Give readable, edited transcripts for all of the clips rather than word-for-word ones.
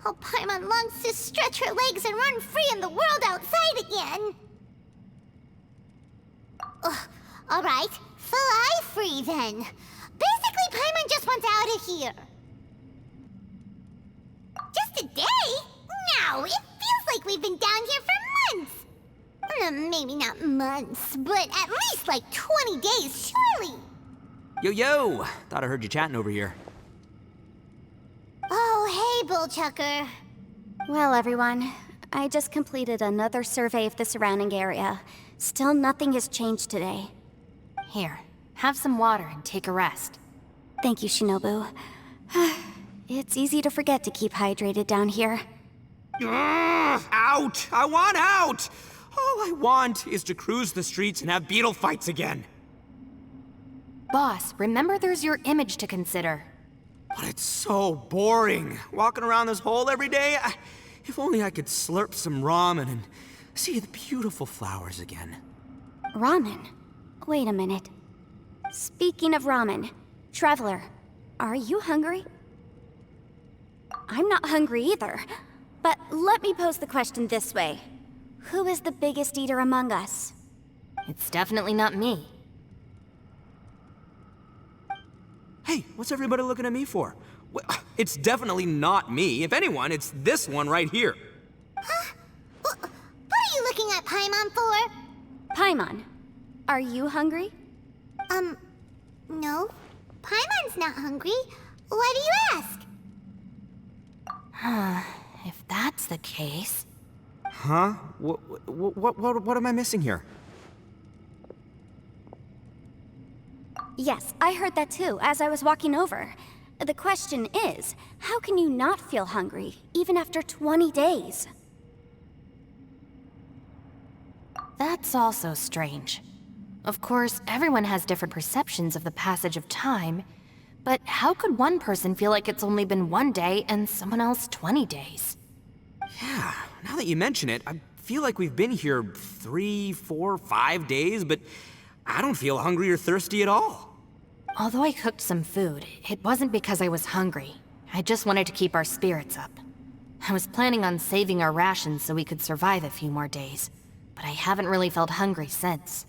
Oh, Paimon longs to stretch her legs and run free in the world outside again. Ugh, alright, fly free then. Basically, Paimon just wants out of here. Just a day? No, it feels like we've been down here for months. Maybe not months, but at least like 20 days, surely. Yo! Thought I heard you chatting over here. Oh, hey, Bullchucker. Well, everyone, I just completed another survey of the surrounding area. Still nothing has changed today. Here, have some water and take a rest. Thank you, Shinobu. It's easy to forget to keep hydrated down here. Out! I want out! All I want is to cruise the streets and have beetle fights again. Boss, remember there's your image to consider. But it's so boring, walking around this hole every day. If only I could slurp some ramen and see the beautiful flowers again. Ramen? Wait a minute. Speaking of ramen, Traveler, are you hungry? I'm not hungry either. But let me pose the question this way. Who is the biggest eater among us? It's definitely not me. Hey, what's everybody looking at me for? Well, it's definitely not me. If anyone, it's this one right here. Huh? What are you looking at Paimon for? Paimon, are you hungry? No. Paimon's not hungry. Why do you ask? If that's the case... Huh? What am I missing here? Yes, I heard that too, as I was walking over. The question is, how can you not feel hungry, even after 20 days? That's also strange. Of course, everyone has different perceptions of the passage of time, but how could one person feel like it's only been 1 day and someone else 20 days? Yeah, now that you mention it, I feel like we've been here 3, 4, 5 days, but I don't feel hungry or thirsty at all. Although I cooked some food, it wasn't because I was hungry. I just wanted to keep our spirits up. I was planning on saving our rations so we could survive a few more days, but I haven't really felt hungry since.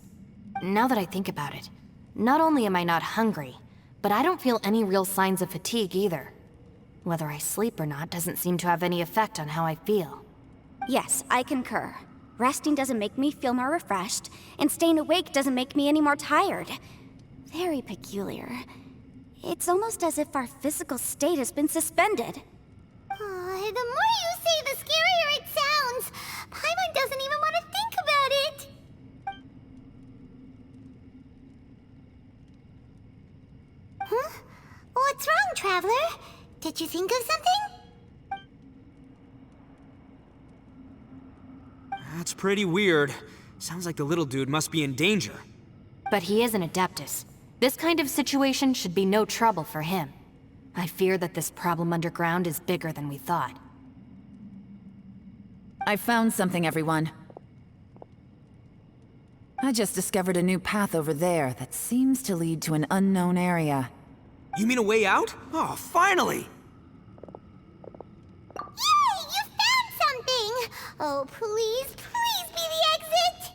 Now that I think about it, not only am I not hungry, but I don't feel any real signs of fatigue either. Whether I sleep or not doesn't seem to have any effect on how I feel. Yes, I concur. Resting doesn't make me feel more refreshed, and staying awake doesn't make me any more tired. Very peculiar. It's almost as if our physical state has been suspended. The more you say, the scarier it sounds. Paimon doesn't even want to think about it. Huh? What's wrong, Traveler? Did you think of something? That's pretty weird. Sounds like the little dude must be in danger. But he is an Adeptus. This kind of situation should be no trouble for him. I fear that this problem underground is bigger than we thought. I found something, everyone. I just discovered a new path over there that seems to lead to an unknown area. You mean a way out? Oh, finally! Yay! You found something! Oh, please be the exit!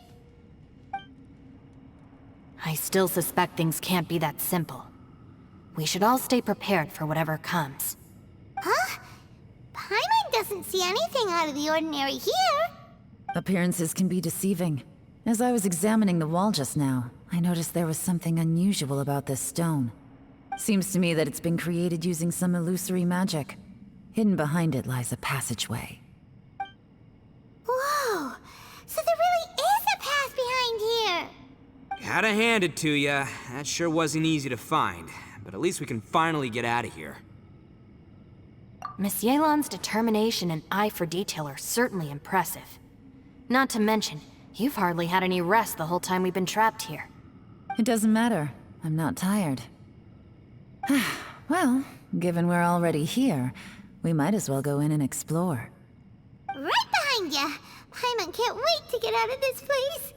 I still suspect things can't be that simple. We should all stay prepared for whatever comes. Huh? Paimon doesn't see anything out of the ordinary here. Appearances can be deceiving. As I was examining the wall just now, I noticed there was something unusual about this stone. Seems to me that it's been created using some illusory magic. Hidden behind it lies a passageway. Whoa! So there really is a path behind here! Gotta hand it to ya. That sure wasn't easy to find. But at least we can finally get out of here. Miss Yelan's determination and eye for detail are certainly impressive. Not to mention, you've hardly had any rest the whole time we've been trapped here. It doesn't matter. I'm not tired. Well, given we're already here, we might as well go in and explore. Right behind ya! Paimon can't wait to get out of this place!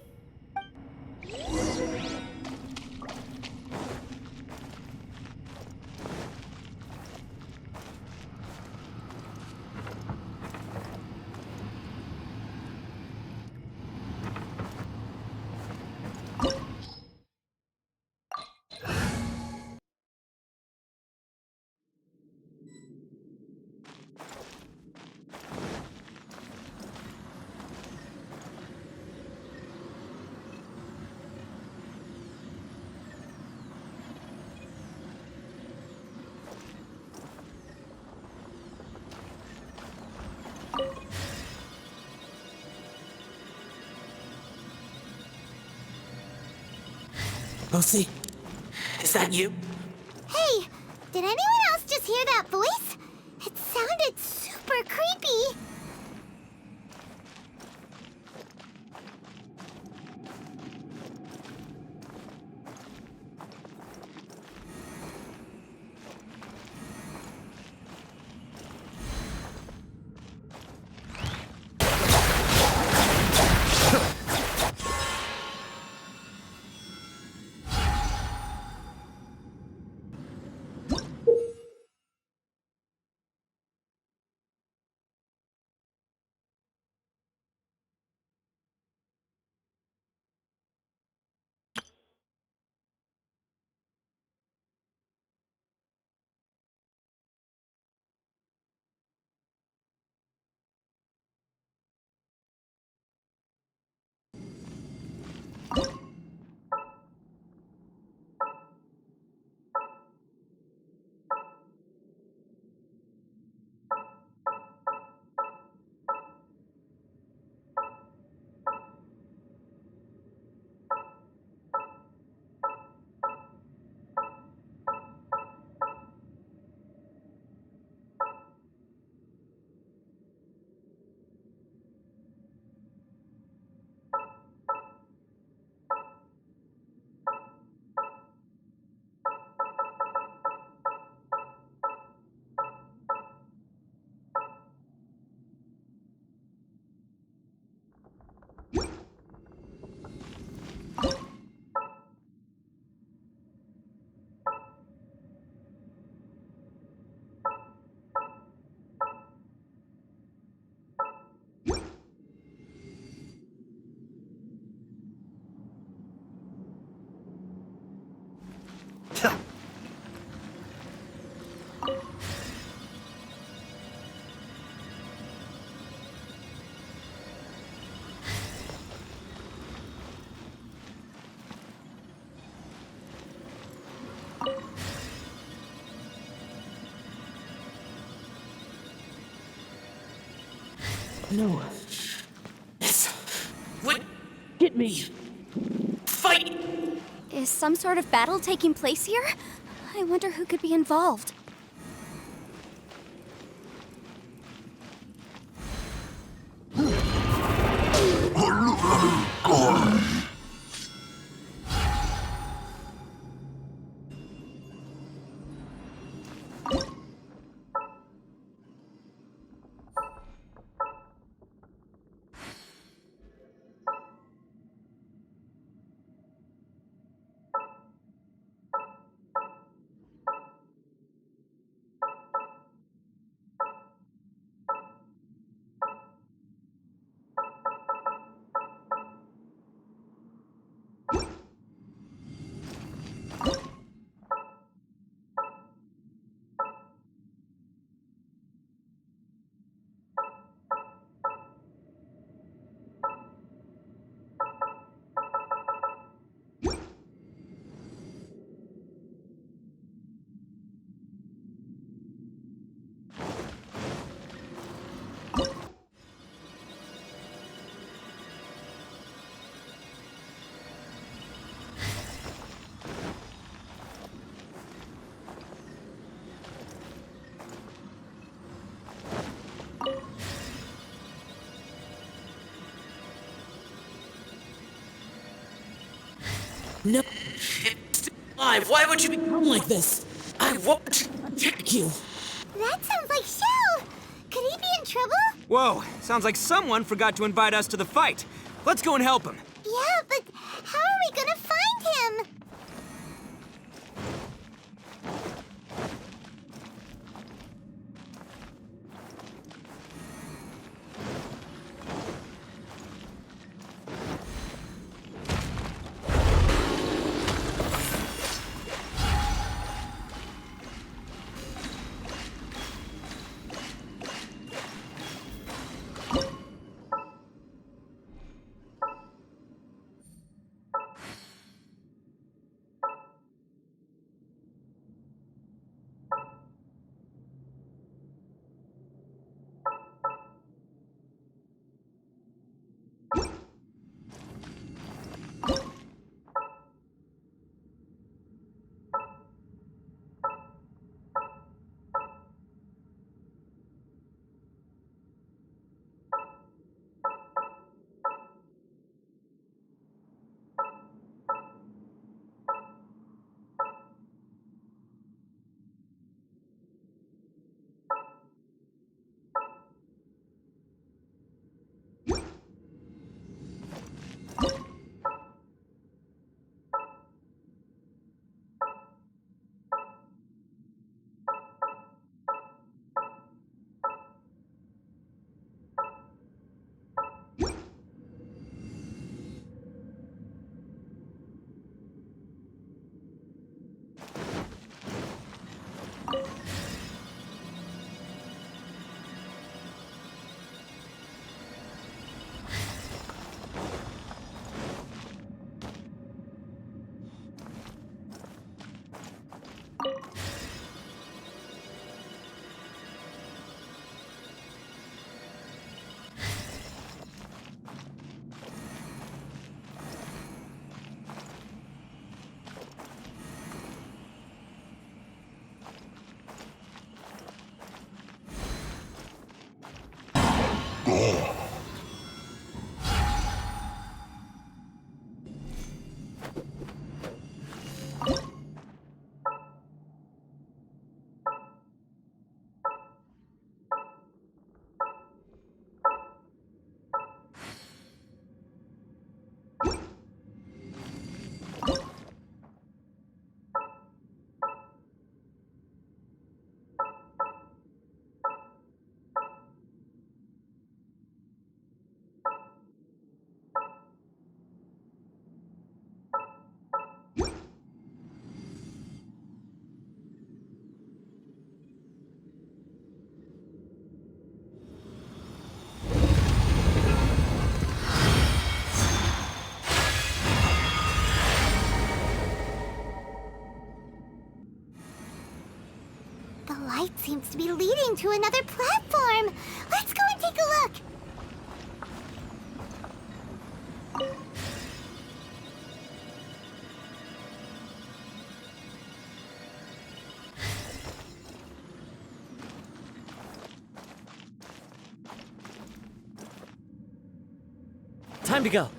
Lucy, is that you? Hey, did anyone else just hear that voice? It sounded super creepy. No. This would get me. Fight! Is some sort of battle taking place here? I wonder who could be involved. No. It's alive. Why would you become like this? I won't attack you. That sounds like Shell. Could he be in trouble? Whoa, sounds like someone forgot to invite us to the fight. Let's go and help him. Yeah, but how are we gonna find him? The light seems to be leading to another platform. Let's go and take a look. Time to go.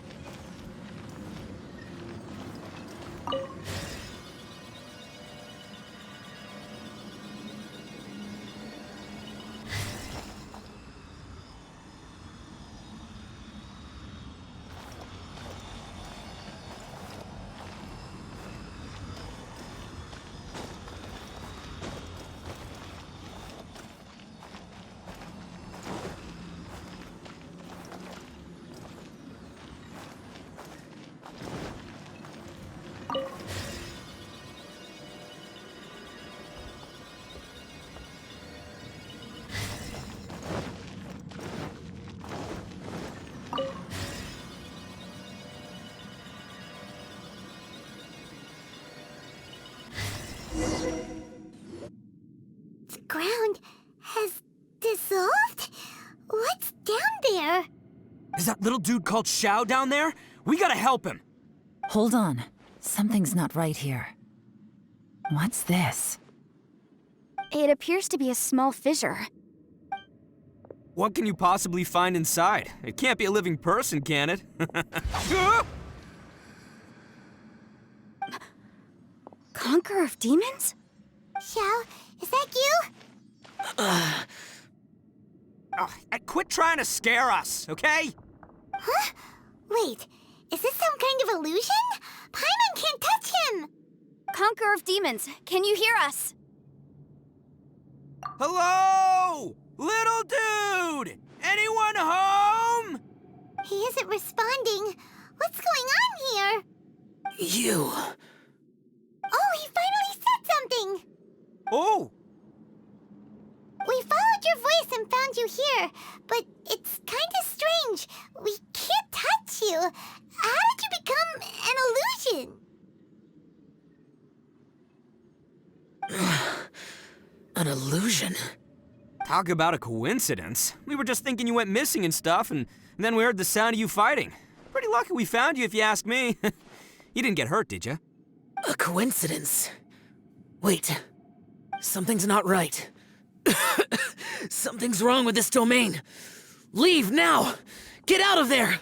The ground has dissolved? What's down there? Is that little dude called Xiao down there? We gotta help him. Hold on. Something's not right here. What's this? It appears to be a small fissure. What can you possibly find inside? It can't be a living person, can it? Conqueror of demons? Xiao, is that you? Quit trying to scare us, okay? Huh? Wait, is this some kind of illusion? Paimon can't touch him! Conqueror of demons, can you hear us? Hello? Little dude! Anyone home? He isn't responding. What's going on here? You. Oh, he finally said something! Oh! We followed your voice and found you here, but it's kind of strange. We can't touch you. How did you become an illusion? An illusion? Talk about a coincidence. We were just thinking you went missing and stuff, and then we heard the sound of you fighting. Pretty lucky we found you, if you ask me. You didn't get hurt, did you? A coincidence? Wait. Something's not right. Something's wrong with this domain. Leave now! Get out of there!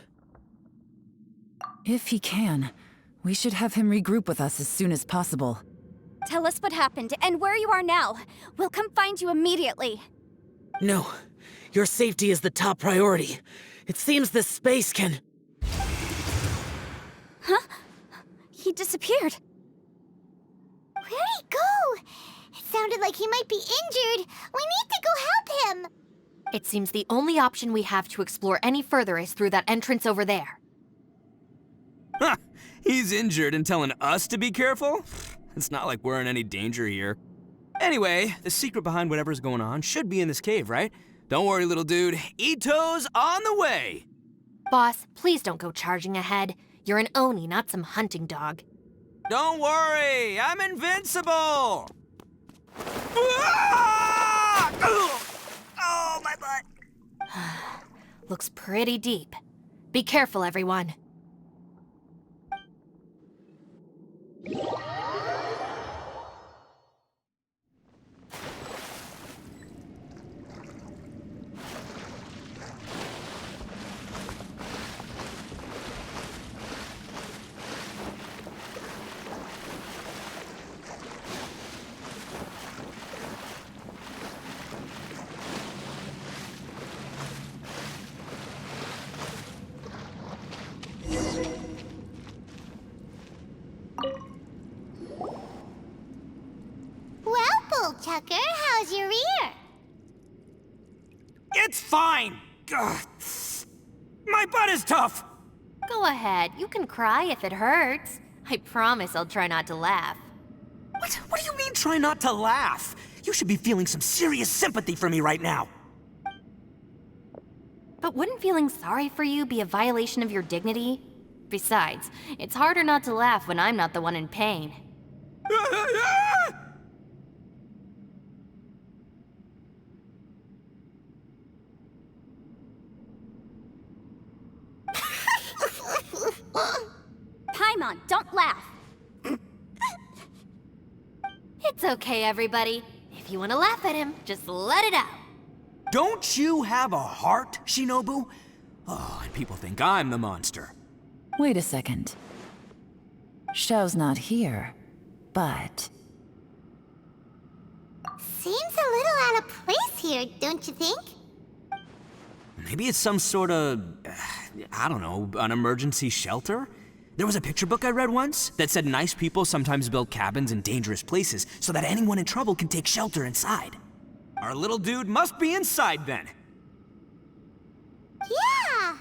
If he can, we should have him regroup with us as soon as possible. Tell us what happened and where you are now. We'll come find you immediately. No. Your safety is the top priority. It seems this space can... Huh? He disappeared. Where'd he go? It sounded like he might be injured. We need to go help him. It seems the only option we have to explore any further is through that entrance over there. Huh, he's injured and telling us to be careful? It's not like we're in any danger here. Anyway, the secret behind whatever's going on should be in this cave, right? Don't worry, little dude. Ito's on the way! Boss, please don't go charging ahead. You're an Oni, not some hunting dog. Don't worry, I'm invincible! Ah! Oh, my butt! Looks pretty deep. Be careful, everyone. Well, Bullchucker, how's your ear? It's fine! Ugh. My butt is tough! Go ahead, you can cry if it hurts. I promise I'll try not to laugh. What do you mean, try not to laugh? You should be feeling some serious sympathy for me right now. But wouldn't feeling sorry for you be a violation of your dignity? Besides, it's harder not to laugh when I'm not the one in pain. Paimon, don't laugh. It's okay, everybody. If you want to laugh at him, just let it out. Don't you have a heart, Shinobu? Oh, and people think I'm the monster. Wait a second. Xiao's not here, but... Seems a little out of place here, don't you think? Maybe it's some sort of, I don't know, an emergency shelter? There was a picture book I read once that said nice people sometimes build cabins in dangerous places so that anyone in trouble can take shelter inside. Our little dude must be inside then. Yeah!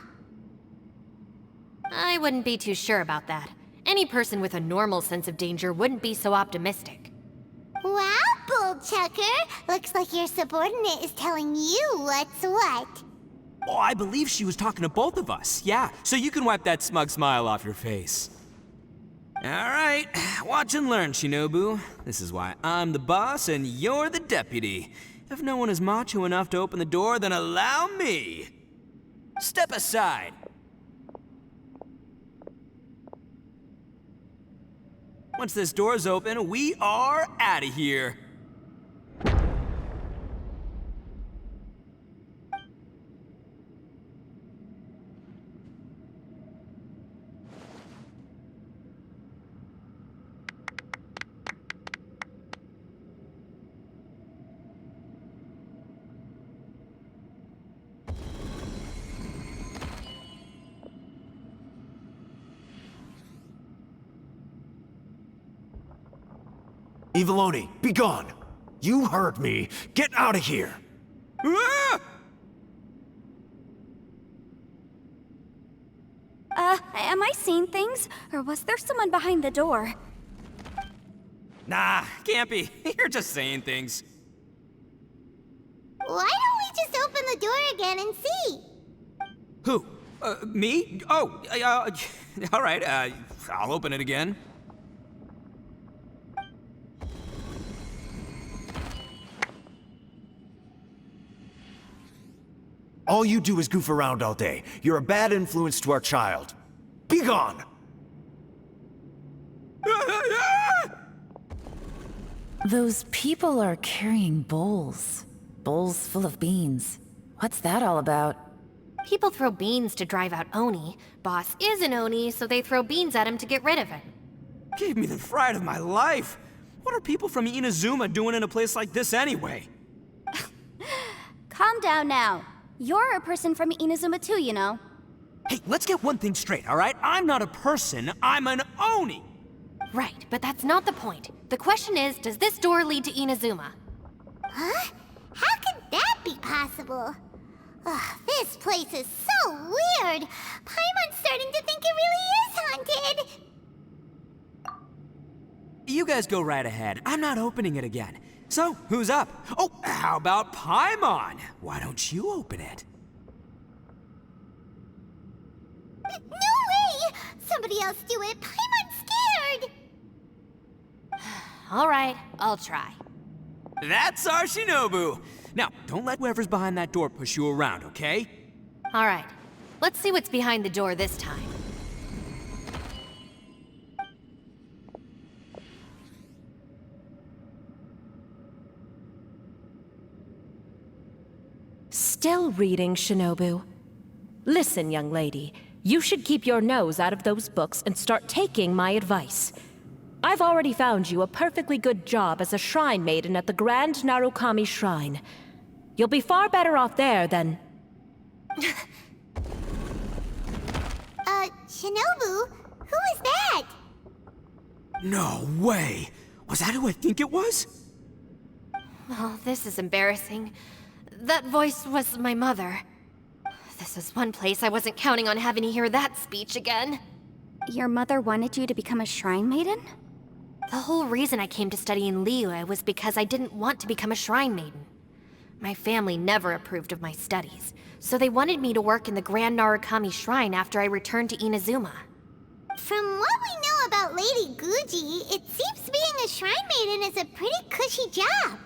I wouldn't be too sure about that. Any person with a normal sense of danger wouldn't be so optimistic. Wow, Bullchucker! Looks like your subordinate is telling you what's what. Oh, I believe she was talking to both of us. Yeah, so you can wipe that smug smile off your face. All right, watch and learn, Shinobu. This is why I'm the boss and you're the deputy. If no one is macho enough to open the door, then allow me. Step aside. Once this door's open, we are out of here. Eviloni, be gone! You heard me! Get out of here! Ah! Am I seeing things? Or was there someone behind the door? Nah, can't be. You're just saying things. Why don't we just open the door again and see? Who? Me? Oh, all right, I'll open it again. All you do is goof around all day. You're a bad influence to our child. Be gone! Those people are carrying bowls. Bowls full of beans. What's that all about? People throw beans to drive out Oni. Boss is an Oni, so they throw beans at him to get rid of him. Gave me the fright of my life. What are people from Inazuma doing in a place like this anyway? Calm down now. You're a person from Inazuma too, you know. Hey, let's get one thing straight, all right? I'm not a person, I'm an Oni! Right, but that's not the point. The question is, does this door lead to Inazuma? Huh? How could that be possible? Ugh, this place is so weird. Paimon's starting to think it really is haunted. You guys go right ahead. I'm not opening it again. So, who's up? Oh, how about Paimon? Why don't you open it? No way! Somebody else do it. Paimon's scared. All right, I'll try. That's our Shinobu. Now, don't let whoever's behind that door push you around, okay? All right, let's see what's behind the door this time. Still reading, Shinobu. Listen, young lady. You should keep your nose out of those books and start taking my advice. I've already found you a perfectly good job as a shrine maiden at the Grand Narukami Shrine. You'll be far better off there than... Shinobu? Who is that? No way! Was that who I think it was? Oh, this is embarrassing. That voice was my mother. This is one place I wasn't counting on having to hear that speech again. Your mother wanted you to become a shrine maiden? The whole reason I came to study in Liyue was because I didn't want to become a shrine maiden. My family never approved of my studies, so they wanted me to work in the Grand Narukami Shrine after I returned to Inazuma. From what we know about Lady Guji, it seems being a shrine maiden is a pretty cushy job.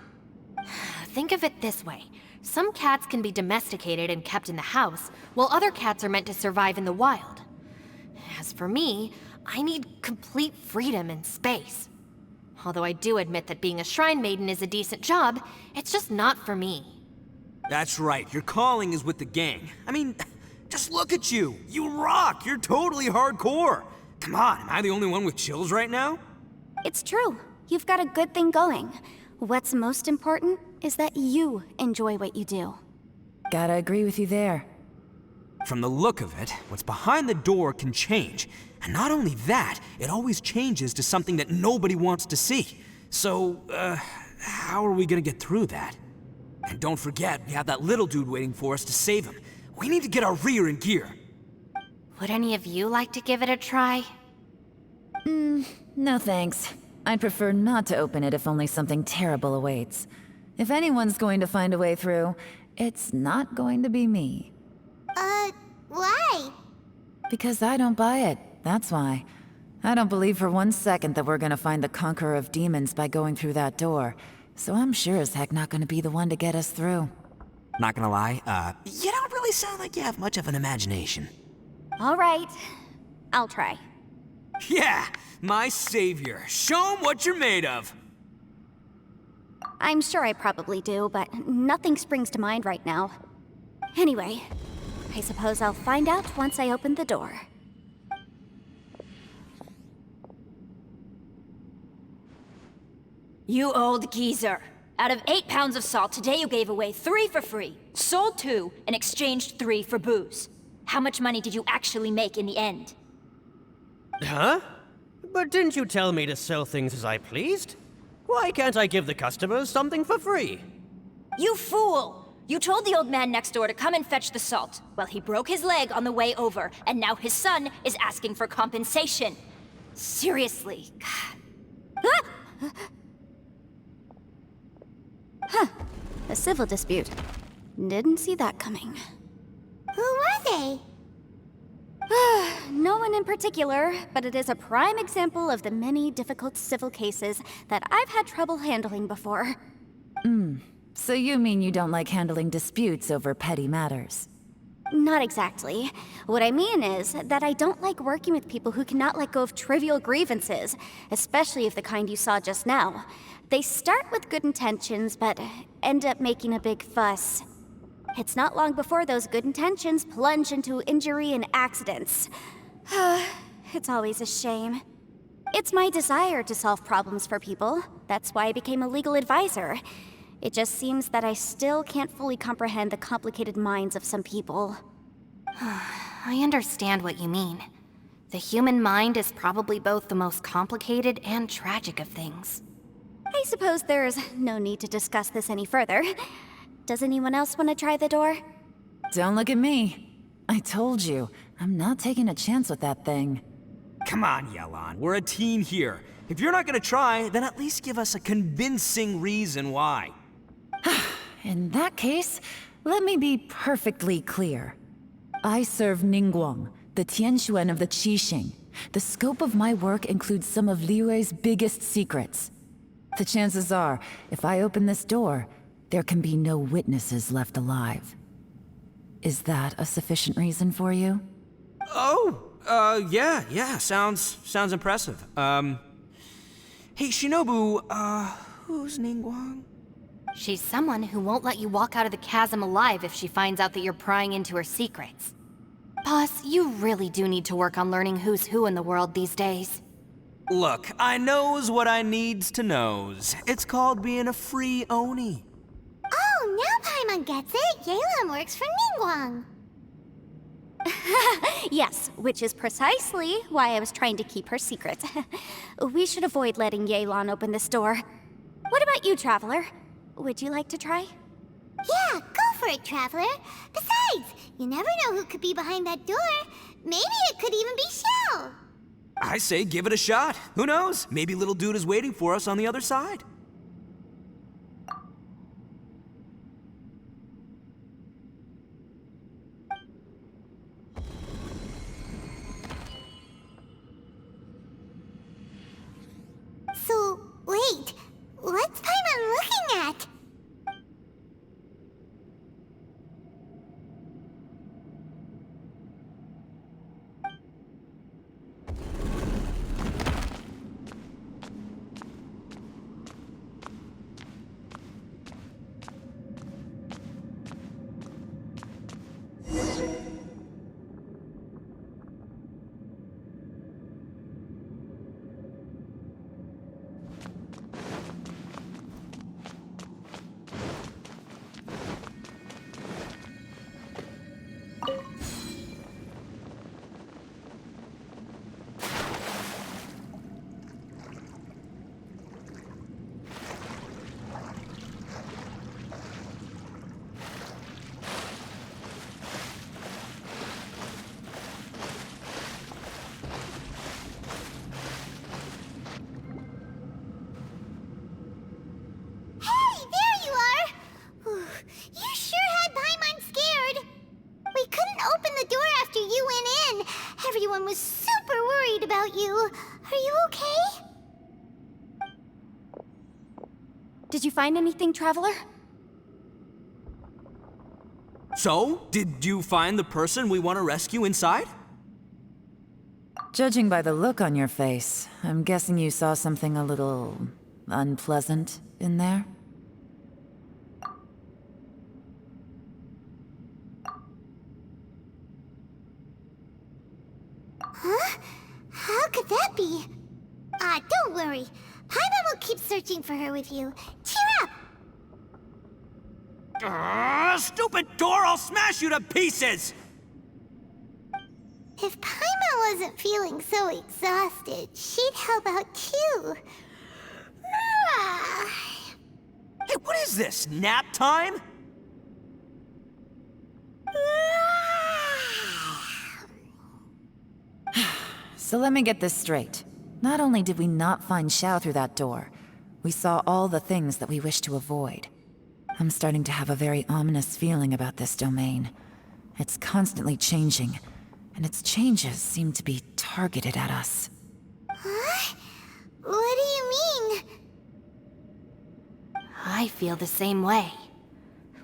Think of it this way. Some cats can be domesticated and kept in the house, while other cats are meant to survive in the wild. As for me, I need complete freedom and space. Although I do admit that being a shrine maiden is a decent job, it's just not for me. That's right, your calling is with the gang. I mean, just look at you. You rock, you're totally hardcore. Come on, am I the only one with chills right now? It's true. You've got a good thing going. What's most important is that you enjoy what you do. Gotta agree with you there. From the look of it, what's behind the door can change. And not only that, it always changes to something that nobody wants to see. So, how are we gonna get through that? And don't forget, we have that little dude waiting for us to save him. We need to get our rear in gear. Would any of you like to give it a try? No thanks. I'd prefer not to open it if only something terrible awaits. If anyone's going to find a way through, it's not going to be me. Why? Because I don't buy it, that's why. I don't believe for 1 second that we're gonna find the Conqueror of Demons by going through that door. So I'm sure as heck not gonna be the one to get us through. Not gonna lie, you don't really sound like you have much of an imagination. All right, I'll try. Yeah, my savior. Show him what you're made of. I'm sure I probably do, but nothing springs to mind right now. Anyway, I suppose I'll find out once I open the door. You old geezer. Out of 8 pounds of salt, today you gave away 3 for free, sold 2, and exchanged 3 for booze. How much money did you actually make in the end? Huh? But didn't you tell me to sell things as I pleased? Why can't I give the customers something for free? You fool! You told the old man next door to come and fetch the salt. Well, he broke his leg on the way over, and now his son is asking for compensation. Seriously. A civil dispute. Didn't see that coming. Who were they? No one in particular, but it is a prime example of the many difficult civil cases that I've had trouble handling before. So you mean you don't like handling disputes over petty matters? Not exactly. What I mean is that I don't like working with people who cannot let go of trivial grievances, especially of the kind you saw just now. They start with good intentions, but end up making a big fuss. It's not long before those good intentions plunge into injury and accidents. It's always a shame. It's my desire to solve problems for people. That's why I became a legal advisor. It just seems that I still can't fully comprehend the complicated minds of some people. I understand what you mean. The human mind is probably both the most complicated and tragic of things. I suppose there's no need to discuss this any further. Does anyone else want to try the door? Don't look at me. I told you, I'm not taking a chance with that thing. Come on, Yelan, we're a team here. If you're not gonna try, then at least give us a convincing reason why. In that case, let me be perfectly clear. I serve Ningguang, the Tianxuan of the Qixing. The scope of my work includes some of Liyue's biggest secrets. The chances are, if I open this door, there can be no witnesses left alive. Is that a sufficient reason for you? Yeah, sounds impressive. Hey, Shinobu, who's Ningguang? She's someone who won't let you walk out of the chasm alive if she finds out that you're prying into her secrets. Boss, you really do need to work on learning who's who in the world these days. Look, I knows what I needs to knows. It's called being a free Oni. Oh, now Paimon gets it. Yelan works for Ningguang. Yes, which is precisely why I was trying to keep her secret. We should avoid letting Yelan open this door. What about you, Traveler? Would you like to try? Yeah, go for it, Traveler. Besides, you never know who could be behind that door. Maybe it could even be Shell. I say give it a shot. Who knows? Maybe little dude is waiting for us on the other side. So, wait. What's Paimon looking at? Did you find anything, Traveler? So, did you find the person we want to rescue inside? Judging by the look on your face, I'm guessing you saw something a little unpleasant in there? Huh? How could that be? Don't worry. Paimon will keep searching for her with you. Cheer up! Stupid door! I'll smash you to pieces! If Paimon wasn't feeling so exhausted, she'd help out too. Hey, what is this? Nap time? So let me get this straight. Not only did we not find Xiao through that door, we saw all the things that we wish to avoid. I'm starting to have a very ominous feeling about this domain. It's constantly changing, and its changes seem to be targeted at us. Huh? What do you mean? I feel the same way.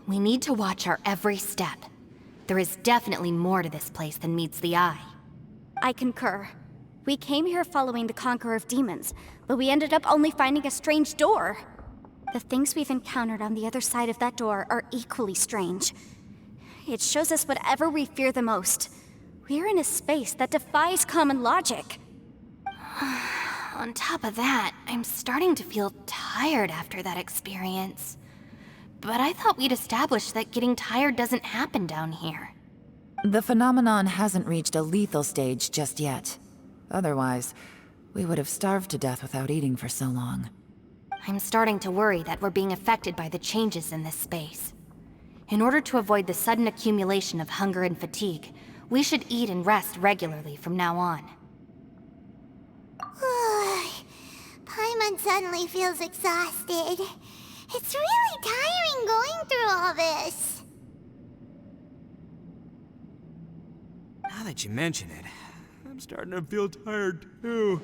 We need to watch our every step. There is definitely more to this place than meets the eye. I concur. We came here following the Conqueror of Demons, but we ended up only finding a strange door. The things we've encountered on the other side of that door are equally strange. It shows us whatever we fear the most. We're in a space that defies common logic. On top of that, I'm starting to feel tired after that experience. But I thought we'd established that getting tired doesn't happen down here. The phenomenon hasn't reached a lethal stage just yet. Otherwise, we would have starved to death without eating for so long. I'm starting to worry that we're being affected by the changes in this space. In order to avoid the sudden accumulation of hunger and fatigue, we should eat and rest regularly from now on. Paimon suddenly feels exhausted. It's really tiring going through all this. Now that you mention it, I'm starting to feel tired too.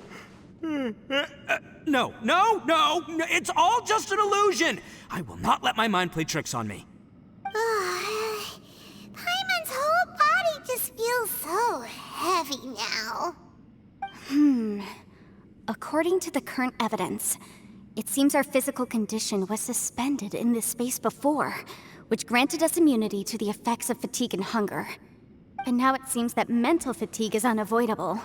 No, it's all just an illusion! I will not let my mind play tricks on me. Paimon's whole body just feels so heavy now. According to the current evidence, it seems our physical condition was suspended in this space before, which granted us immunity to the effects of fatigue and hunger. And now it seems that mental fatigue is unavoidable.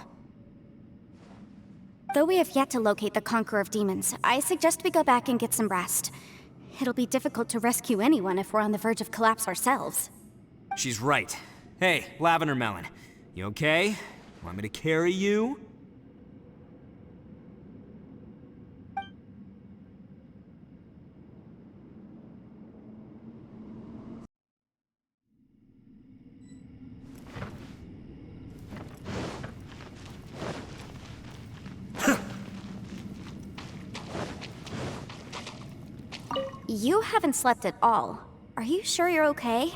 Though we have yet to locate the Conqueror of Demons, I suggest we go back and get some rest. It'll be difficult to rescue anyone if we're on the verge of collapse ourselves. She's right. Hey, Lavender Melon, you okay? Want me to carry you? You haven't slept at all. Are you sure you're okay?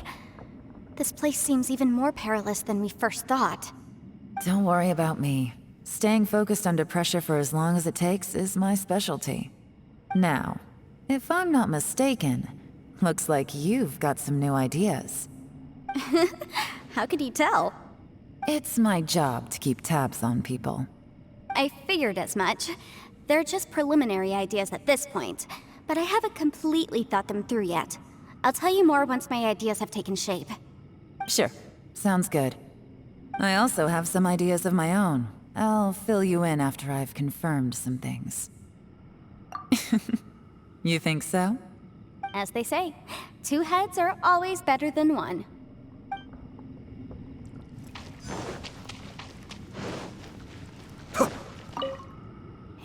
This place seems even more perilous than we first thought. Don't worry about me. Staying focused under pressure for as long as it takes is my specialty. Now, if I'm not mistaken, looks like you've got some new ideas. How could you tell? It's my job to keep tabs on people. I figured as much. They're just preliminary ideas at this point, but I haven't completely thought them through yet. I'll tell you more once my ideas have taken shape. Sure, sounds good. I also have some ideas of my own. I'll fill you in after I've confirmed some things. You think so? As they say, two heads are always better than one.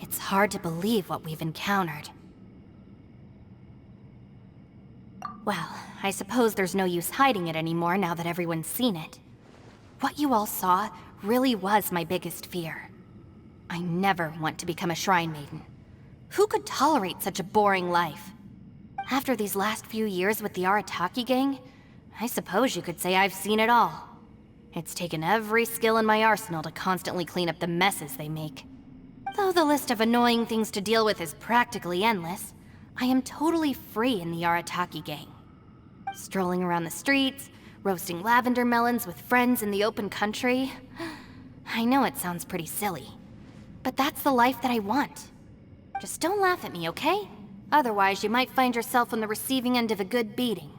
It's hard to believe what we've encountered. Well, I suppose there's no use hiding it anymore now that everyone's seen it. What you all saw really was my biggest fear. I never want to become a Shrine Maiden. Who could tolerate such a boring life? After these last few years with the Arataki gang, I suppose you could say I've seen it all. It's taken every skill in my arsenal to constantly clean up the messes they make. Though the list of annoying things to deal with is practically endless, I am totally free in the Arataki gang. Strolling around the streets, roasting lavender melons with friends in the open country. I know it sounds pretty silly, but that's the life that I want. Just don't laugh at me, okay? Otherwise, you might find yourself on the receiving end of a good beating.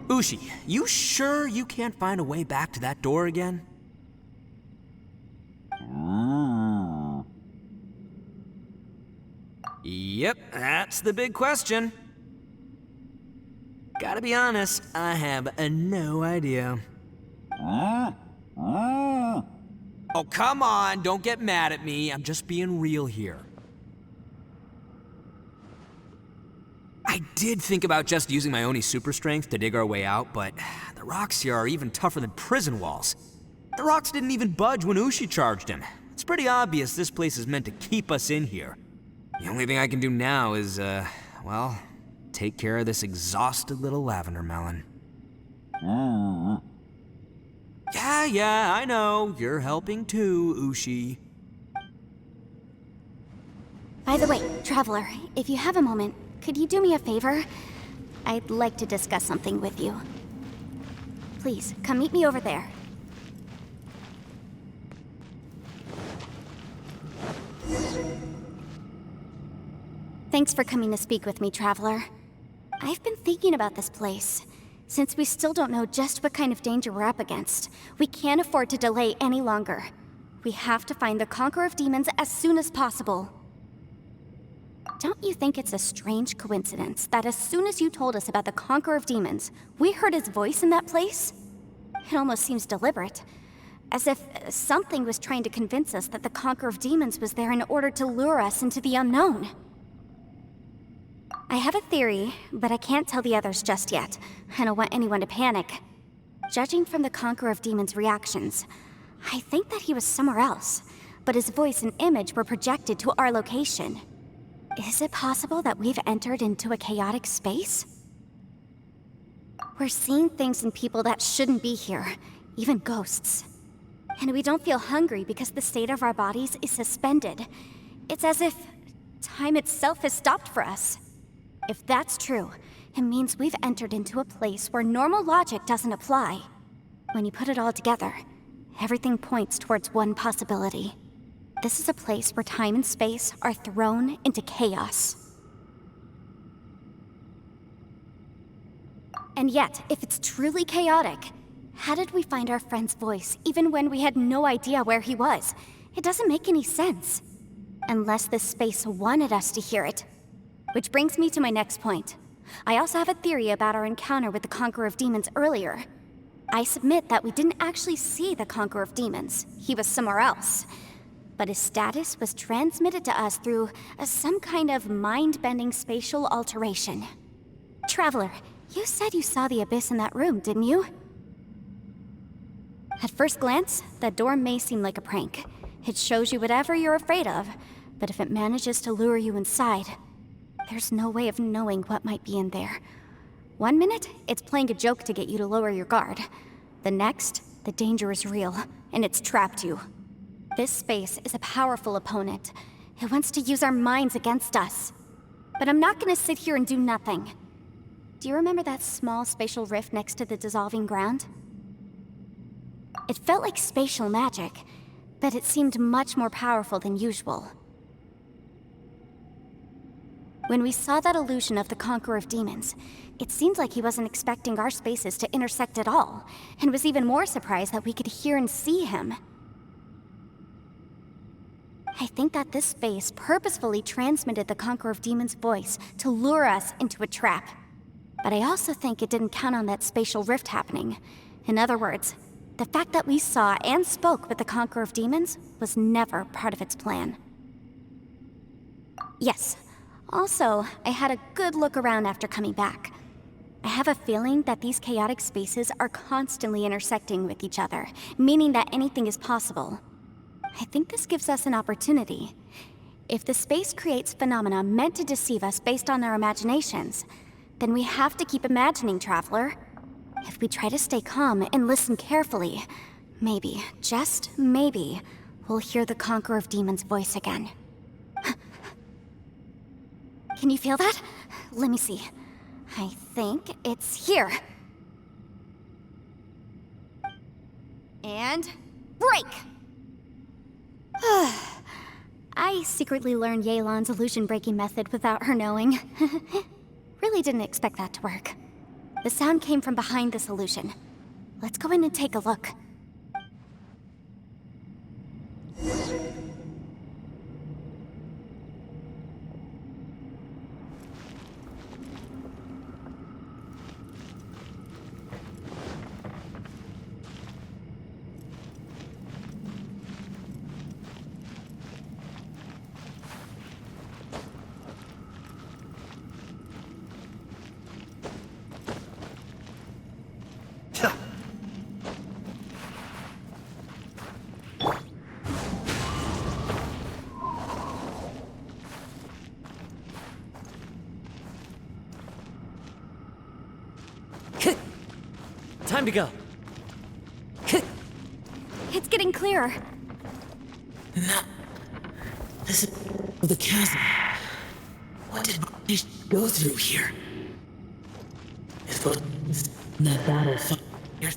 Ushi, you sure you can't find a way back to that door again? Yep, that's the big question. Gotta be honest, I have no idea. Oh, come on, don't get mad at me. I'm just being real here. I did think about just using my Oni super strength to dig our way out, but the rocks here are even tougher than prison walls. The rocks didn't even budge when Ushi charged him. It's pretty obvious this place is meant to keep us in here. The only thing I can do now is, well, take care of this exhausted little lavender melon. Yeah, I know. You're helping too, Ushi. By the way, Traveler, if you have a moment, could you do me a favor? I'd like to discuss something with you. Please, come meet me over there. Thanks for coming to speak with me, Traveler. I've been thinking about this place. Since we still don't know just what kind of danger we're up against, we can't afford to delay any longer. We have to find the Conqueror of Demons as soon as possible. Don't you think it's a strange coincidence that as soon as you told us about the Conqueror of Demons, we heard his voice in that place? It almost seems deliberate. As if something was trying to convince us that the Conqueror of Demons was there in order to lure us into the unknown. I have a theory, but I can't tell the others just yet. I don't want anyone to panic. Judging from the Conqueror of Demons' reactions, I think that he was somewhere else, but his voice and image were projected to our location. Is it possible that we've entered into a chaotic space? We're seeing things in people that shouldn't be here, even ghosts. And we don't feel hungry because the state of our bodies is suspended. It's as if time itself has stopped for us. If that's true, it means we've entered into a place where normal logic doesn't apply. When you put it all together, everything points towards one possibility. This is a place where time and space are thrown into chaos. And yet, if it's truly chaotic, how did we find our friend's voice even when we had no idea where he was? It doesn't make any sense. Unless this space wanted us to hear it. Which brings me to my next point. I also have a theory about our encounter with the Conqueror of Demons earlier. I submit that we didn't actually see the Conqueror of Demons. He was somewhere else. But his status was transmitted to us through some kind of mind-bending spatial alteration. Traveler, you said you saw the abyss in that room, didn't you? At first glance, that door may seem like a prank. It shows you whatever you're afraid of, but if it manages to lure you inside, there's no way of knowing what might be in there. One minute, it's playing a joke to get you to lower your guard. The next, the danger is real, and it's trapped you. This space is a powerful opponent. It wants to use our minds against us. But I'm not gonna sit here and do nothing. Do you remember that small spatial rift next to the dissolving ground? It felt like spatial magic, but it seemed much more powerful than usual. When we saw that illusion of the Conqueror of Demons, it seemed like he wasn't expecting our spaces to intersect at all, and was even more surprised that we could hear and see him. I think that this space purposefully transmitted the Conqueror of Demons' voice to lure us into a trap. But I also think it didn't count on that spatial rift happening. In other words, the fact that we saw and spoke with the Conqueror of Demons was never part of its plan. Yes. Also, I had a good look around after coming back. I have a feeling that these chaotic spaces are constantly intersecting with each other, meaning that anything is possible. I think this gives us an opportunity. If the space creates phenomena meant to deceive us based on our imaginations, then we have to keep imagining, Traveler. If we try to stay calm and listen carefully, maybe, just maybe, we'll hear the Conqueror of Demons' voice again. Can you feel that? Let me see. I think it's here. And break! I secretly learned Yelan's illusion-breaking method without her knowing. Really didn't expect that to work. The sound came from behind this illusion. Let's go in and take a look. Time to go. It's getting clearer. No. This is the chasm. What did I go through here? If it was that battle fire,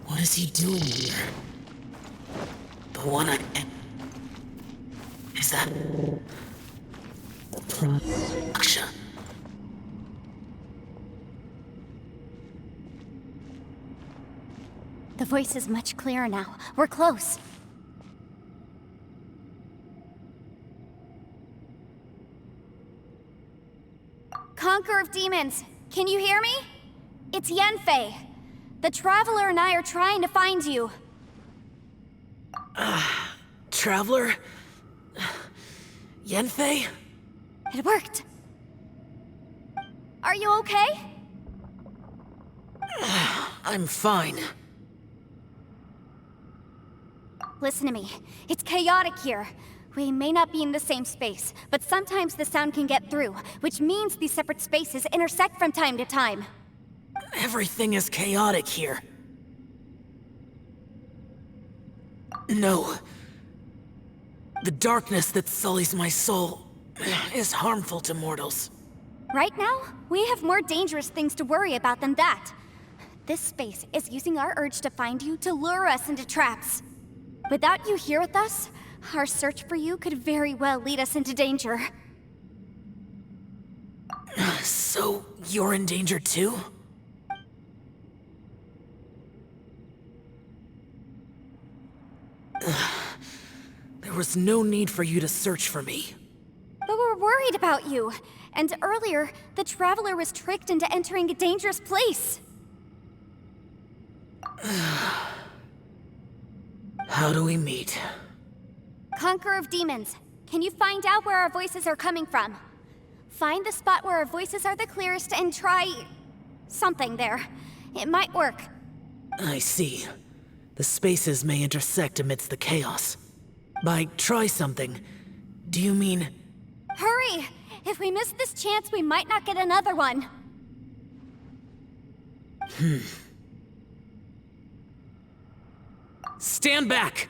what is he doing here? The one I... Is that... the production? The voice is much clearer now. We're close. Conqueror of Demons, can you hear me? It's Yenfei. The Traveler and I are trying to find you. Traveler? Yenfei? It worked. Are you okay? I'm fine. Listen to me. It's chaotic here. We may not be in the same space, but sometimes the sound can get through, which means these separate spaces intersect from time to time. Everything is chaotic here. No. The darkness that sullies my soul is harmful to mortals. Right now, we have more dangerous things to worry about than that. This space is using our urge to find you to lure us into traps. Without you here with us, our search for you could very well lead us into danger. So, you're in danger too? There was no need for you to search for me. But we're worried about you. And earlier, the Traveler was tricked into entering a dangerous place. How do we meet? Conqueror of Demons, can you find out where our voices are coming from? Find the spot where our voices are the clearest and try... something there. It might work. I see. The spaces may intersect amidst the chaos. By try something, do you mean... Hurry! If we miss this chance, we might not get another one. Stand back!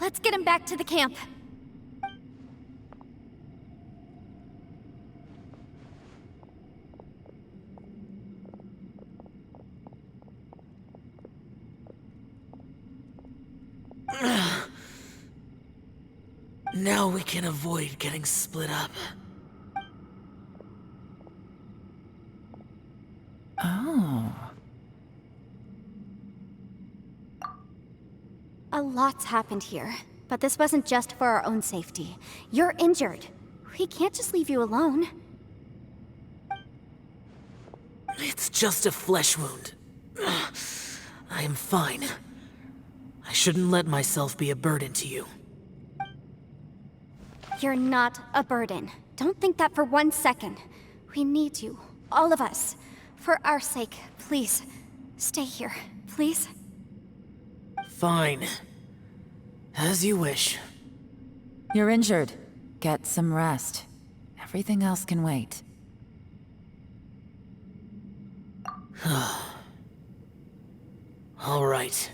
Let's get him back to the camp. Now we can avoid getting split up. Oh. A lot's happened here, but this wasn't just for our own safety. You're injured. We can't just leave you alone. It's just a flesh wound. I am fine. I shouldn't let myself be a burden to you. You're not a burden. Don't think that for 1 second. We need you, all of us. For our sake, please. Stay here, please. Fine. As you wish. You're injured. Get some rest. Everything else can wait. All right.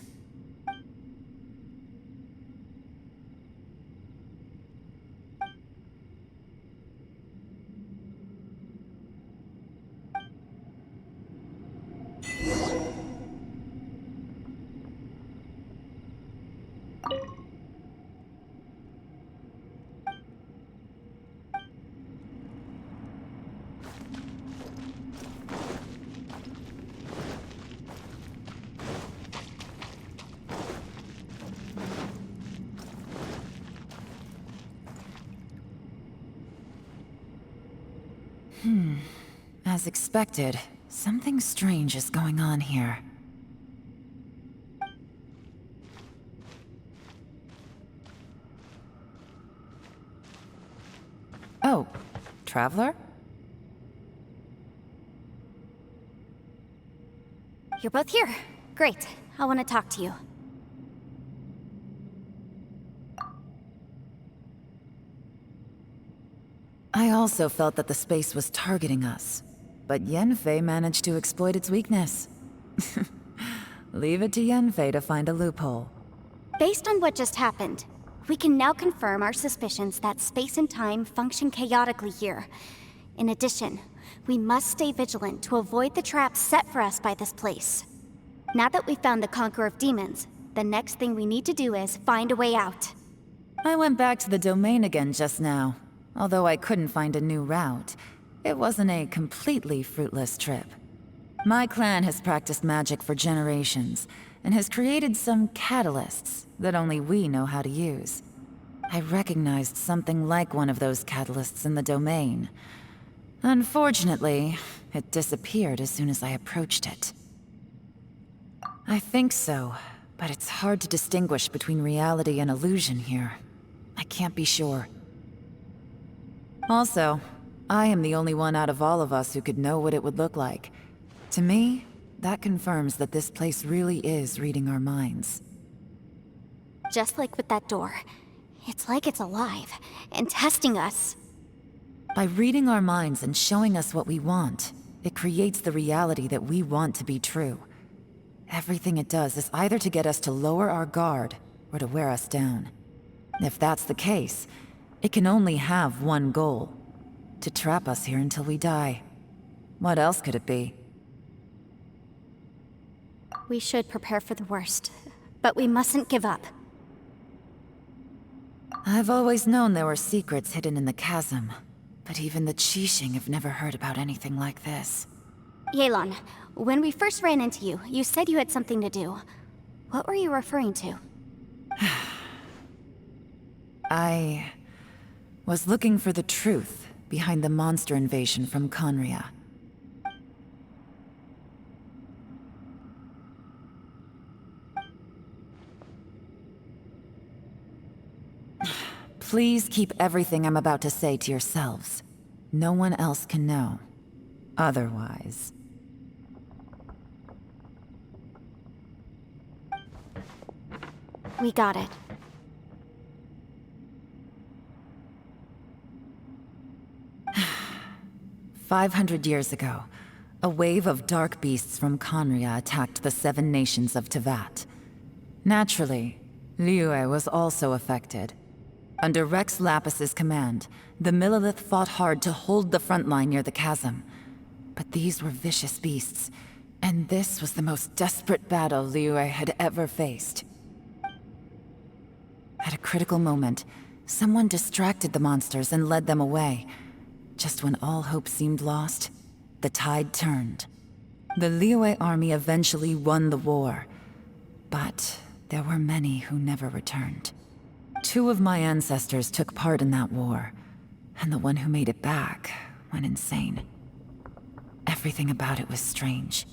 As expected, something strange is going on here. Oh, Traveler? You're both here. Great. I want to talk to you. I also felt that the space was targeting us, but Yenfei managed to exploit its weakness. Leave it to Yenfei to find a loophole. Based on what just happened, we can now confirm our suspicions that space and time function chaotically here. In addition, we must stay vigilant to avoid the traps set for us by this place. Now that we've found the Conqueror of Demons, the next thing we need to do is find a way out. I went back to the domain again just now. Although I couldn't find a new route, it wasn't a completely fruitless trip. My clan has practiced magic for generations, and has created some catalysts that only we know how to use. I recognized something like one of those catalysts in the domain. Unfortunately, it disappeared as soon as I approached it. I think so, but it's hard to distinguish between reality and illusion here. I can't be sure. Also, I am the only one out of all of us who could know what it would look like. To me, that confirms that this place really is reading our minds. Just like with that door. It's like it's alive, and testing us. By reading our minds and showing us what we want, it creates the reality that we want to be true. Everything it does is either to get us to lower our guard, or to wear us down. If that's the case, it can only have one goal: to trap us here until we die. What else could it be? We should prepare for the worst, but we mustn't give up. I've always known there were secrets hidden in the chasm, but even the Qixing have never heard about anything like this. Yelan, when we first ran into you, you said you had something to do. What were you referring to? I was looking for the truth behind the monster invasion from Conria. Please keep everything I'm about to say to yourselves. No one else can know. Otherwise... We got it. "500 years ago, a wave of dark beasts from Conria attacked the 7 nations of Tevat. Naturally, Liyue was also affected. Under Rex Lapis's command, the Millelith fought hard to hold the front line near the chasm. But these were vicious beasts, and this was the most desperate battle Liyue had ever faced. At a critical moment, someone distracted the monsters and led them away. Just when all hope seemed lost, the tide turned. The Liyue army eventually won the war, but there were many who never returned. 2 of my ancestors took part in that war, and the one who made it back went insane. Everything about it was strange.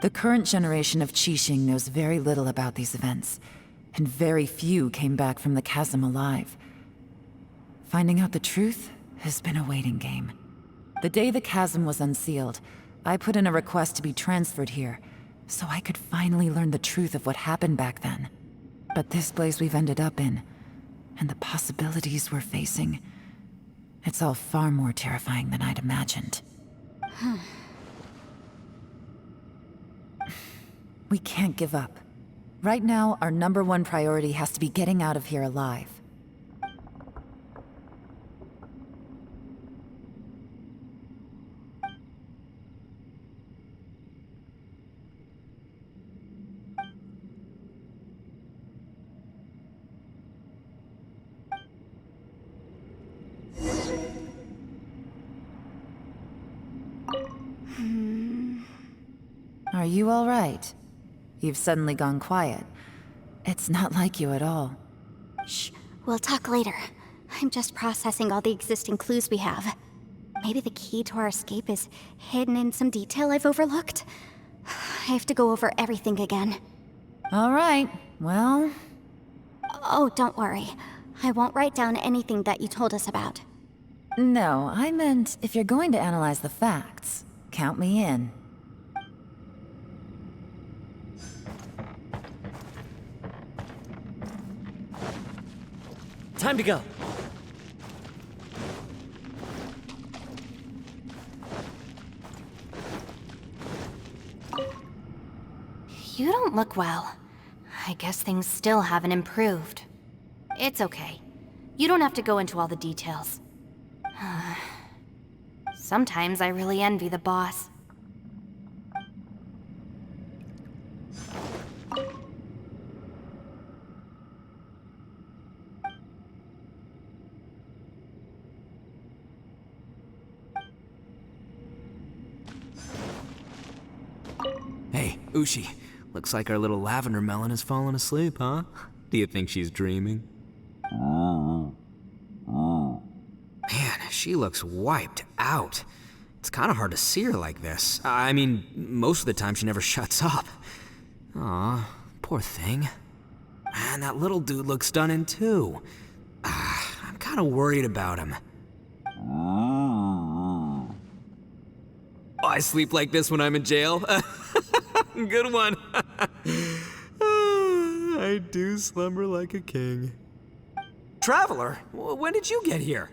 The current generation of Qixing knows very little about these events, and very few came back from the chasm alive. Finding out the truth has been a waiting game. The day the chasm was unsealed, I put in a request to be transferred here, so I could finally learn the truth of what happened back then. But this place we've ended up in, and the possibilities we're facing, it's all far more terrifying than I'd imagined. We can't give up. Right now, our #1 priority has to be getting out of here alive. Are you all right? You've suddenly gone quiet. It's not like you at all. Shh, we'll talk later. I'm just processing all the existing clues we have. Maybe the key to our escape is hidden in some detail I've overlooked. I have to go over everything again. All right, well... Oh, don't worry. I won't write down anything that you told us about. No, I meant if you're going to analyze the facts, count me in. Time to go. You don't look well. I guess things still haven't improved. It's okay. You don't have to go into all the details. Sometimes I really envy the boss. Hey, Ushi. Looks like our little lavender melon has fallen asleep, huh? Do you think she's dreaming? Man, she looks wiped out. It's kind of hard to see her like this. I mean, most of the time she never shuts up. Aw, poor thing. Man, that little dude looks stunning too. I'm kind of worried about him. Oh, I sleep like this when I'm in jail? Good one. I do slumber like a king. Traveler, when did you get here?